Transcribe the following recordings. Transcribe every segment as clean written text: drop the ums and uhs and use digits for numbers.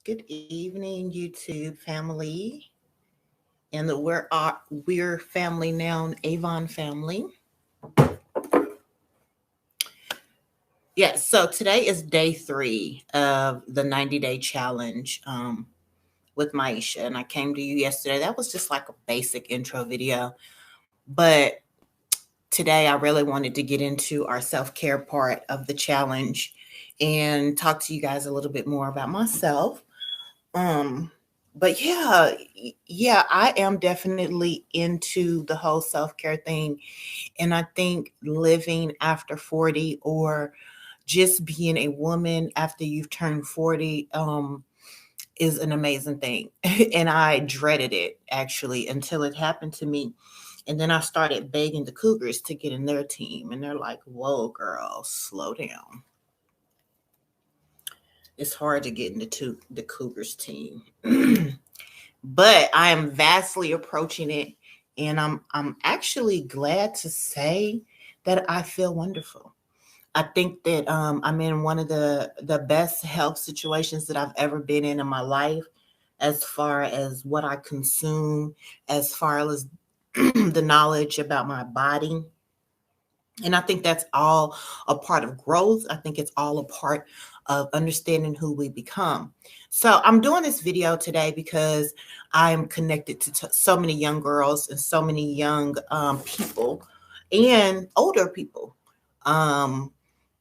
Good evening, YouTube family, and we're family now, Avon family. Yes, so today is day 3 of the 90-day challenge with Maisha, and I came to you yesterday. That was just like a basic intro video, but today I really wanted to get into our self-care part of the challenge and talk to you guys a little bit more about myself. Um, but yeah, I am definitely into the whole self-care thing. And I think living after 40 or just being a woman after you've turned 40 is an amazing thing. And I dreaded it actually until it happened to me. And then I started begging the Cougars to get in their team. And they're like, whoa, girl, slow down. It's hard to get into the Cougars team. But I am vastly approaching it, and I'm actually glad to say that I feel wonderful. I think that I'm in one of the best health situations that I've ever been in my life, as far as what I consume, as far as the knowledge about my body. And I think that's all a part of growth. I think it's all a part of understanding who we become. So I'm doing this video today because I'm connected to so many young girls and so many young people and older people. Um,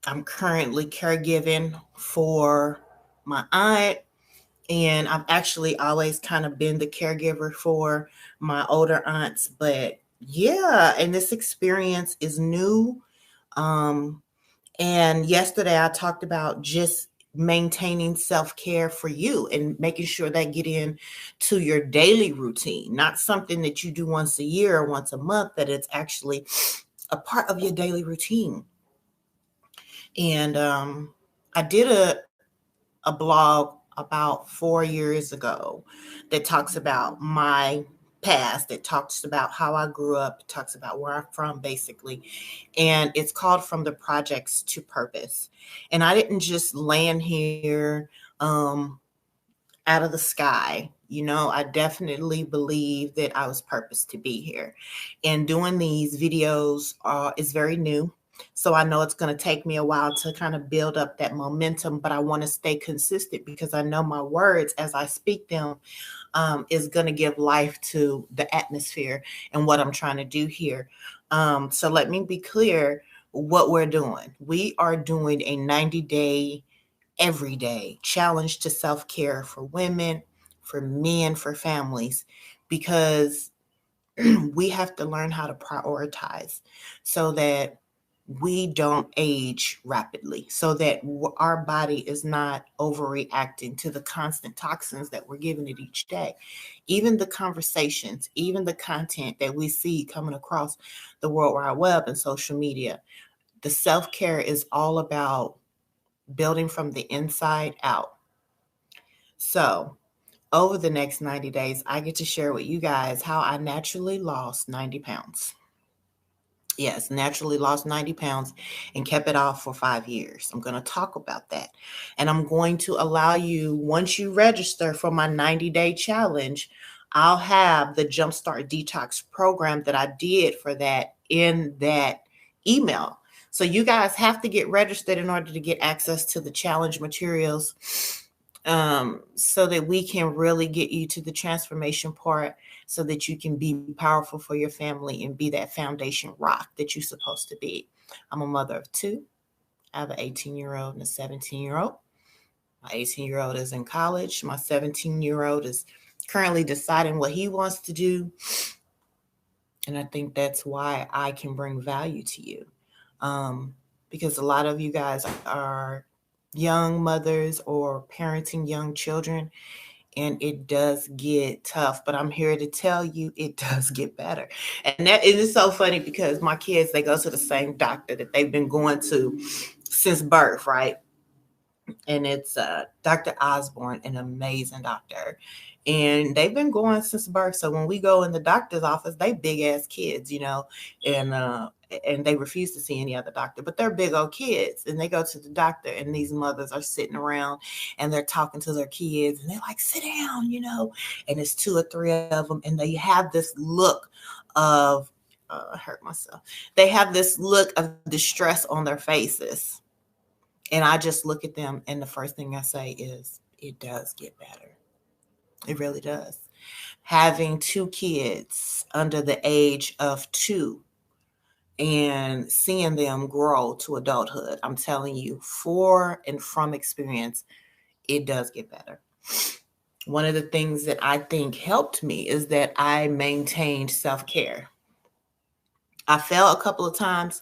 I'm currently caregiving for my aunt, and I've actually always kind of been the caregiver for my older aunts. But yeah, and this experience is new. Um, and yesterday I talked about just maintaining self-care for you and making sure that get in to your daily routine, not something that you do once a year or once a month, that it's actually a part of your daily routine. And I did a blog about 4 years ago that talks about my past, that talks about how I grew up, it talks about where I'm from, basically. And it's called From the Projects to Purpose. And I didn't just land here out of the sky. I definitely believe that I was purposed to be here. And doing these videos is very new. So I know it's going to take me a while to kind of build up that momentum, but I want to stay consistent because I know my words as I speak them is going to give life to the atmosphere and what I'm trying to do here. So let me be clear what we're doing. We are doing a 90-day, everyday challenge to self-care for women, for men, for families, because we have to learn how to prioritize so that we don't age rapidly, so that our body is not overreacting to the constant toxins that we're giving it each day. Even the conversations, even the content that we see coming across the World Wide Web and social media, the self-care is all about building from the inside out. So over the next 90 days, I get to share with you guys how I naturally lost 90 pounds. Yes, naturally lost 90 pounds and kept it off for 5 years. I'm going to talk about that. And I'm going to allow you, once you register for my 90-day challenge, I'll have the Jumpstart Detox program that I did for that in that email. So you guys have to get registered in order to get access to the challenge materials, so that we can really get you to the transformation part, so that you can be powerful for your family and be that foundation rock that you're supposed to be. I'm a mother of 2. I have an 18-year-old and a 17-year-old. My 18-year-old is in college. My 17-year-old is currently deciding what he wants to do. And I think that's why I can bring value to you. Because a lot of you guys are young mothers or parenting young children, and it does get tough, but I'm here to tell you it does get better. And that it is so funny because my kids, they go to the same doctor that they've been going to since birth, right? And it's Dr. Osborne, an amazing doctor. And they've been going since birth. So when we go in the doctor's office, they big ass kids, and and they refuse to see any other doctor, but they're big old kids, and they go to the doctor, and these mothers are sitting around and they're talking to their kids, and they're like, sit down, and it's 2 or 3 of them, and they have this look of, I hurt myself. They have this look of distress on their faces. And I just look at them, and the first thing I say is, it does get better. It really does. Having 2 kids under the age of 2 and seeing them grow to adulthood, I'm telling you, for and from experience, it does get better. One of the things that I think helped me is that I maintained self-care. I fell a couple of times,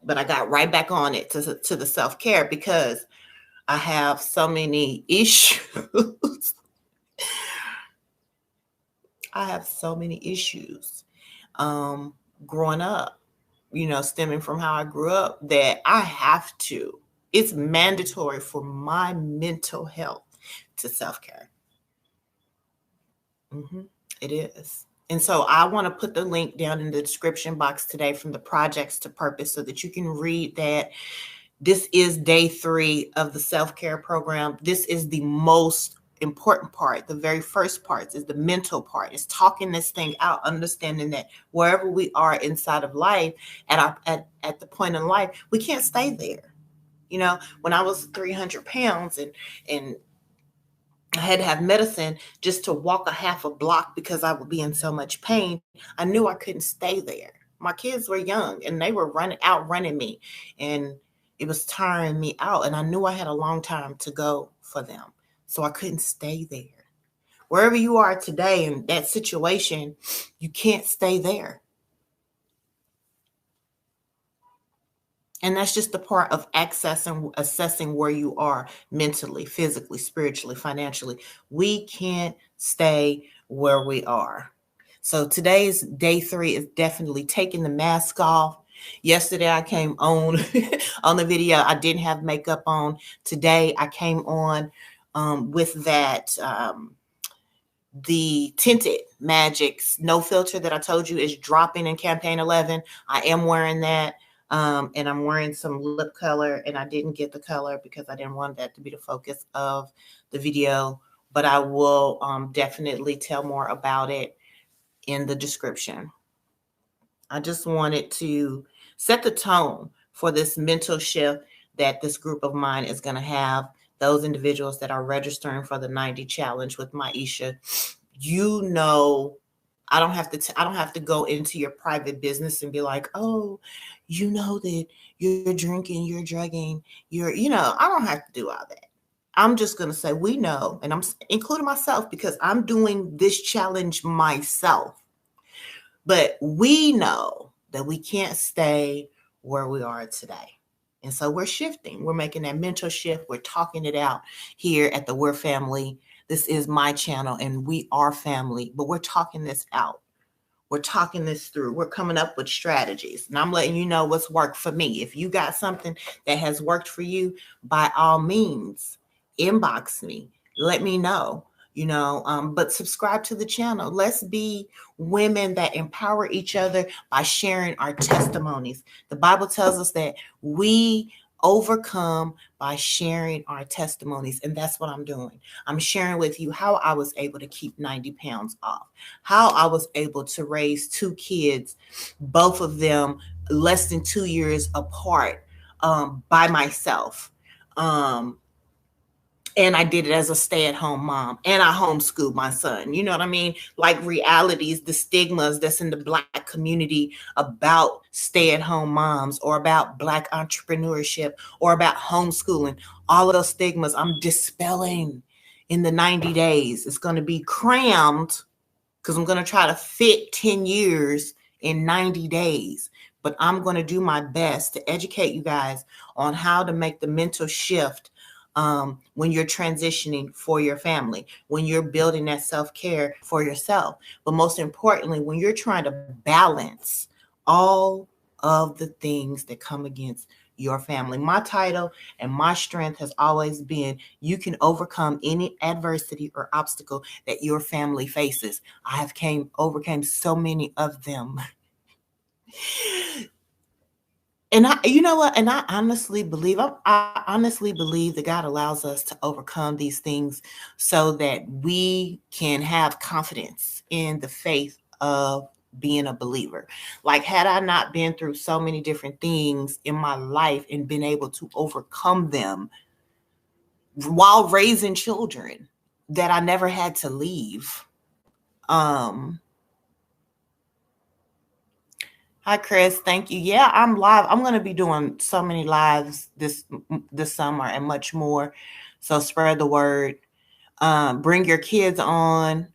but I got right back on it to the self-care because I have so many issues. I have so many issues growing up, stemming from how I grew up, that I have to. It's mandatory for my mental health to self-care. It is. And so I want to put the link down in the description box today from the Projects to Purpose so that you can read that. This is day 3 of the self-care program. This is the most important part. The very first part is the mental part. It's talking this thing out, understanding that wherever we are inside of life, at the point in life, we can't stay there. When I was 300 pounds and I had to have medicine just to walk a half a block because I would be in so much pain, I knew I couldn't stay there. My kids were young and they were outrunning me, and it was tiring me out. And I knew I had a long time to go for them. So I couldn't stay there. Wherever you are today in that situation, you can't stay there. And that's just the part of assessing where you are mentally, physically, spiritually, financially. We can't stay where we are. So today's day 3 is definitely taking the mask off. Yesterday I came on on the video. I didn't have makeup on. Today I came on with that the Tinted Magics No Filter that I told you is dropping in campaign 11. I am wearing that. And I'm wearing some lip color, and I didn't get the color because I didn't want that to be the focus of the video, but I will definitely tell more about it in the description. I just wanted to set the tone for this mental shift that this group of mine is going to have. Those individuals that are registering for the 90 challenge with Maisha, I don't have to go into your private business and be like, oh, that you're drinking, you're drugging, I don't have to do all that. I'm just going to say, we know, and I'm including myself because I'm doing this challenge myself. But we know that we can't stay where we are today. And so we're shifting. We're making that mental shift. We're talking it out here at the We're Family. This is my channel and we are family, but we're talking this out. We're talking this through. We're coming up with strategies. And I'm letting you know what's worked for me. If you got something that has worked for you, by all means, inbox me. Let me know. But subscribe to the channel. Let's be women that empower each other by sharing our testimonies. The Bible tells us that we overcome by sharing our testimonies. And that's what I'm doing. I'm sharing with you how I was able to keep 90 pounds off, how I was able to raise 2 kids, both of them less than 2 years apart, by myself. And I did it as a stay-at-home mom, and I homeschooled my son. You know what I mean? Like realities, the stigmas that's in the Black community about stay-at-home moms or about Black entrepreneurship or about homeschooling. All of those stigmas I'm dispelling in the 90 days. It's going to be crammed because I'm going to try to fit 10 years in 90 days. But I'm going to do my best to educate you guys on how to make the mental shift when you're transitioning for your family, when you're building that self-care for yourself. But most importantly, when you're trying to balance all of the things that come against your family. My title and my strength has always been, you can overcome any adversity or obstacle that your family faces. I have overcame so many of them. And you know what? And I honestly believe, I honestly believe that God allows us to overcome these things so that we can have confidence in the faith of being a believer. Like, had I not been through so many different things in my life and been able to overcome them while raising children that I never had to leave. Hi, Chris. Thank you. Yeah, I'm live. I'm going to be doing so many lives this summer and much more. So spread the word. Bring your kids on.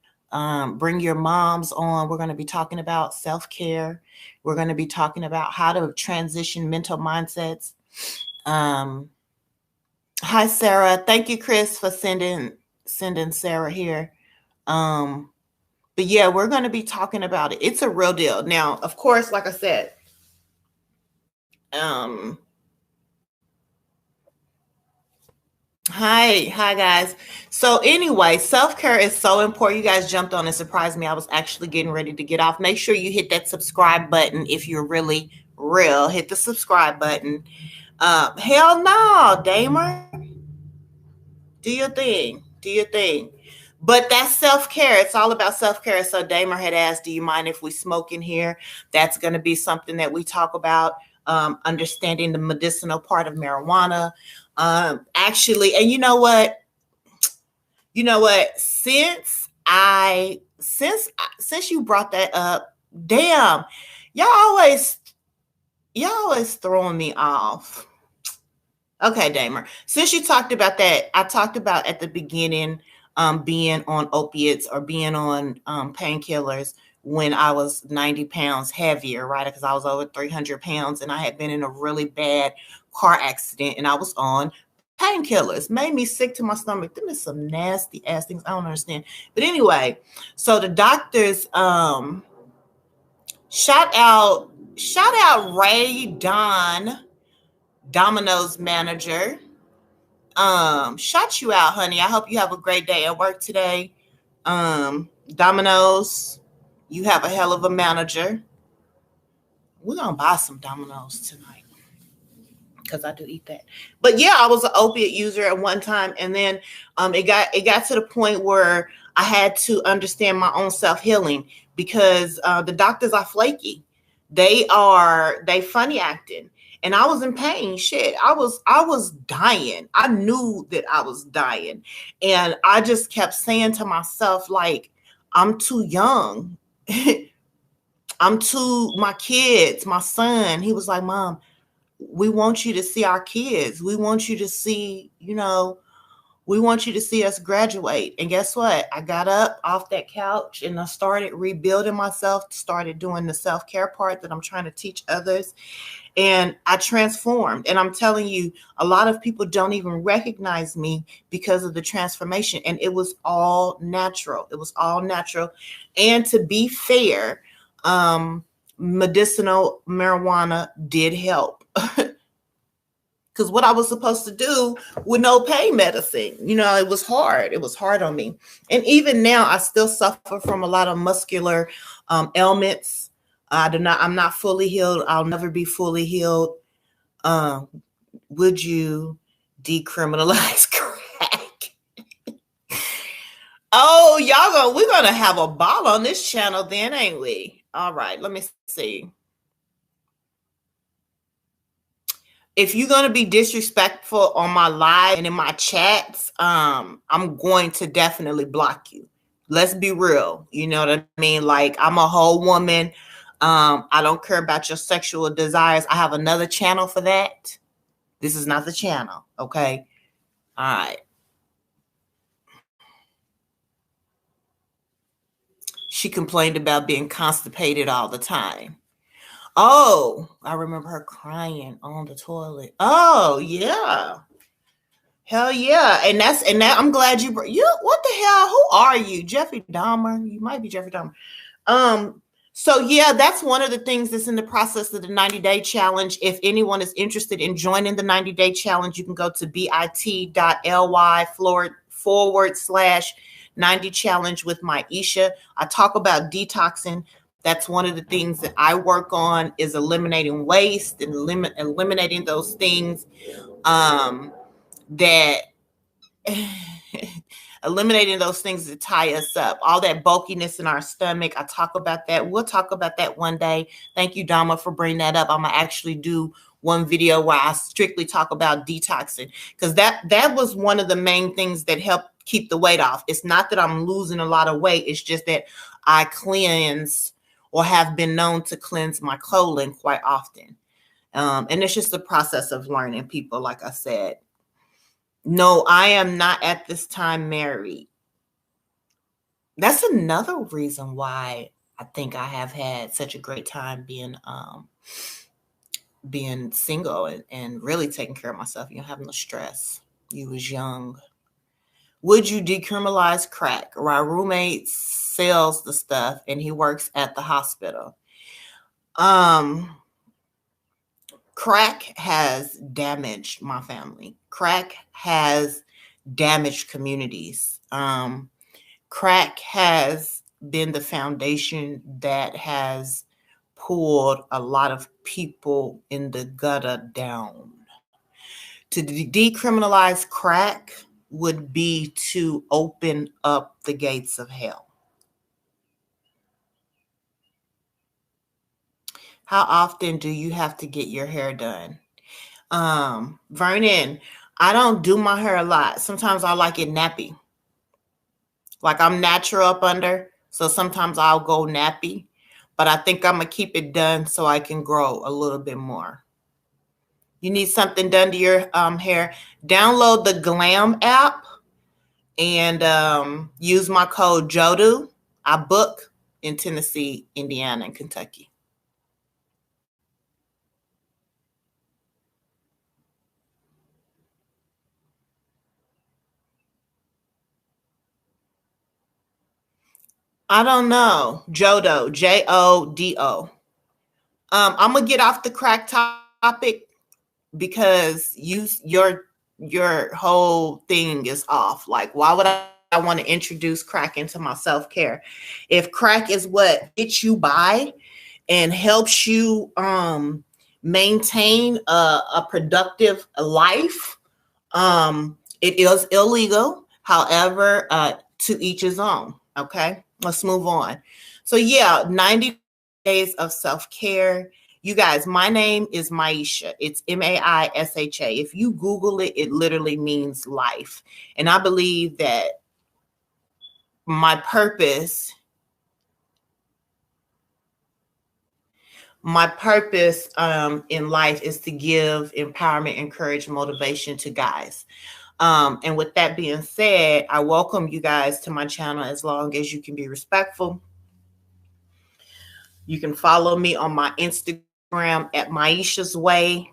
Bring your moms on. We're going to be talking about self-care. We're going to be talking about how to transition mental mindsets. Hi, Sarah. Thank you, Chris, for sending Sarah here. But yeah, we're going to be talking about it. It's a real deal. Now, of course, like I said, hi guys. So anyway, self-care is so important. You guys jumped on and surprised me. I was actually getting ready to get off. Make sure you hit that subscribe button if you're really real. Hit the subscribe button. Hell no, Damer. Do your thing. Do your thing. But that's self-care. It's all about self-care. So Damer had asked, do you mind if we smoke in here? That's going to be something that we talk about, understanding the medicinal part of marijuana. Actually, and you know what? Since you brought that up, damn, y'all always throwing me off. Okay, Damer. Since you talked about that, I talked about at the beginning being on opiates or being on painkillers when I was 90 pounds heavier, right? Because I was over 300 pounds and I had been in a really bad car accident and I was on painkillers. Made me sick to my stomach. Them is some nasty ass things. I don't understand. But anyway, so the doctors, shout out Ray Don, Domino's manager. Shout you out, honey. I hope you have a great day at work today. Domino's, you have a hell of a manager. We're gonna buy some Domino's tonight because I do eat that. But yeah, I was an opiate user at one time, and then it got to the point where I had to understand my own self-healing because the doctors are flaky. They funny acting. And I was in pain. Shit, I was dying. I knew that I was dying. And I just kept saying to myself, like, I'm too young. My kids, my son, he was like, Mom, we want you to see our kids. We want you to see, we want you to see us graduate. And guess what? I got up off that couch and I started rebuilding myself, started doing the self-care part that I'm trying to teach others. And I transformed. And I'm telling you, a lot of people don't even recognize me because of the transformation. And it was all natural. It was all natural. And to be fair, medicinal marijuana did help. Because what I was supposed to do with no pain medicine, it was hard. It was hard on me. And even now, I still suffer from a lot of muscular ailments. I'm not fully healed. I'll never be fully healed. Would you decriminalize crack? Oh, we're gonna have a ball on this channel then, ain't we? All right, let me see. If you're gonna be disrespectful on my live and in my chats, I'm going to definitely block you. Let's be real. You know what I mean? Like, I'm a whole woman. I don't care about your sexual desires. I have another channel for that. This is not the channel. Okay. All right. She complained about being constipated all the time. Oh, I remember her crying on the toilet. Oh, yeah. Hell yeah. And that I'm glad you what the hell? Who are you? Jeffrey Dahmer? You might be Jeffrey Dahmer. So yeah, that's one of the things that's in the process of the 90-day challenge. If anyone is interested in joining the 90-day challenge, you can go to bit.ly/90 challenge with my Isha. I talk about detoxing. That's one of the things that I work on, is eliminating waste and eliminating those things that eliminating those things that tie us up, all that bulkiness in our stomach. I talk about that. We'll talk about that one day. Thank you, Dama, for bringing that up. I'm gonna actually do one video where I strictly talk about detoxing, because that was one of the main things that helped keep the weight off. It's not that I'm losing a lot of weight. It's just that I cleanse, or have been known to cleanse, my colon quite often. And it's just the process of learning, people, like I said. No, I am not at this time married. That's another reason why I think I have had such a great time being single and really taking care of myself. You don't have no stress. You was young. Would you decriminalize crack? My roommate sells the stuff and he works at the hospital. Crack has damaged my family. Crack has damaged communities. Crack has been the foundation that has pulled a lot of people in the gutter down. To decriminalize crack would be to open up the gates of hell. How often do you have to get your hair done? Vernon, I don't do my hair a lot. Sometimes I like it nappy. Like, I'm natural up under, so sometimes I'll go nappy, but I think I'm gonna keep it done so I can grow a little bit more. You need something done to your hair? Download the Glam app and use my code JODU. I book in Tennessee, Indiana, and Kentucky. I don't know. Jodo, Jodo. I'm gonna get off the crack topic because your whole thing is off. Like, why would I want to introduce crack into my self-care? If crack is what gets you by and helps you maintain a productive life, it is illegal. However, to each his own. Okay, let's move on. So yeah, 90 days of self-care. You guys, my name is Maisha. It's Maisha. If you Google it, it literally means life. And I believe that my purpose in life is to give empowerment, encourage, motivation to guys. And with that being said, I welcome you guys to my channel as long as you can be respectful. You can follow me on my Instagram at Maisha's Way.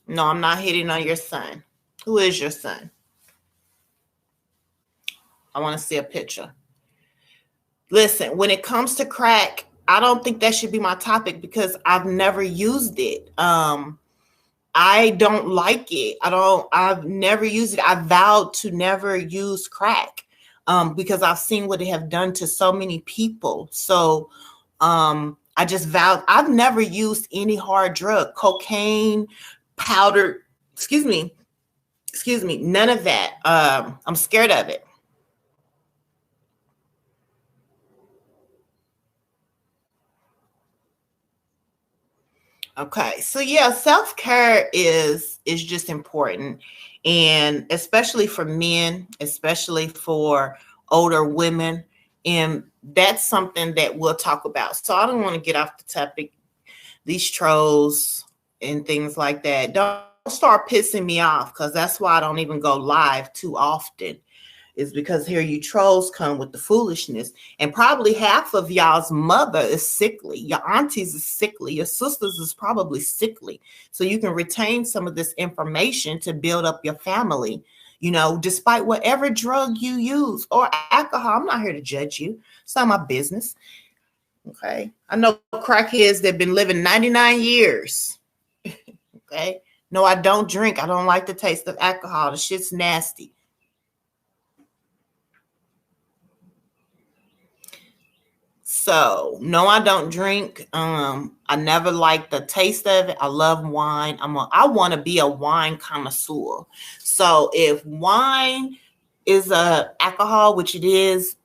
No, I'm not hitting on your son. Who is your son? I want to see a picture. Listen, when it comes to crack, I don't think that should be my topic because I've never used it. I don't like it. I've never used it. I vowed to never use crack because I've seen what it have done to so many people. So I just vowed. I've never used any hard drug, cocaine, powder, excuse me, none of that. I'm scared of it. Okay, so yeah, self-care is just important, and especially for men, especially for older women, and that's something that we'll talk about. So I don't want to get off the topic. These trolls and things like that, don't start pissing me off, because that's why I don't even go live too often. Is because here you trolls come with the foolishness, and probably half of y'all's mother is sickly, your aunties is sickly, your sisters is probably sickly, so you can retain some of this information to build up your family, despite whatever drug you use or alcohol. I'm not here to judge you. It's not my business. Okay, I know crackheads that have been living 99 years. Okay, no, I don't drink. I don't like the taste of alcohol. The shit's nasty. So no, I don't drink. I never liked the taste of it. I love wine. I want to be a wine connoisseur. So if wine is a alcohol, which it is,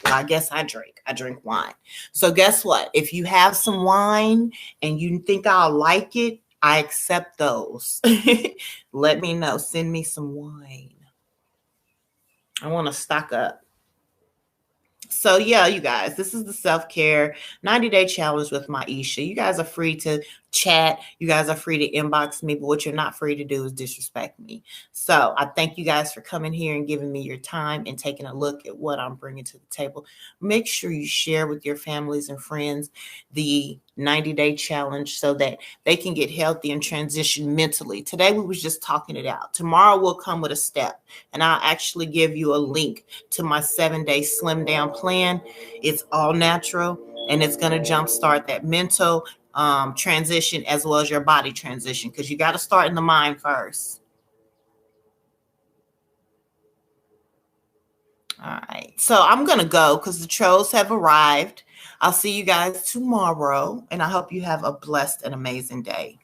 well, I guess I drink wine. So guess what? If you have some wine and you think I'll like it, I accept those. Let me know. Send me some wine. I want to stock up. So yeah, you guys, this is the self-care 90-day challenge with Maisha. You guys are free to chat. You guys are free to inbox me, but what you're not free to do is disrespect me. So I thank you guys for coming here and giving me your time and taking a look at what I'm bringing to the table. Make sure you share with your families and friends the 90-day challenge so that they can get healthy and transition mentally. Today we was just talking it out. Tomorrow we'll come with a step, and I'll actually give you a link to my 7-day slim down plan. It's all natural, and it's going to jumpstart that mental transition as well as your body transition, because you got to start in the mind first. All right, so I'm going to go because the trolls have arrived. I'll see you guys tomorrow, and I hope you have a blessed and amazing day.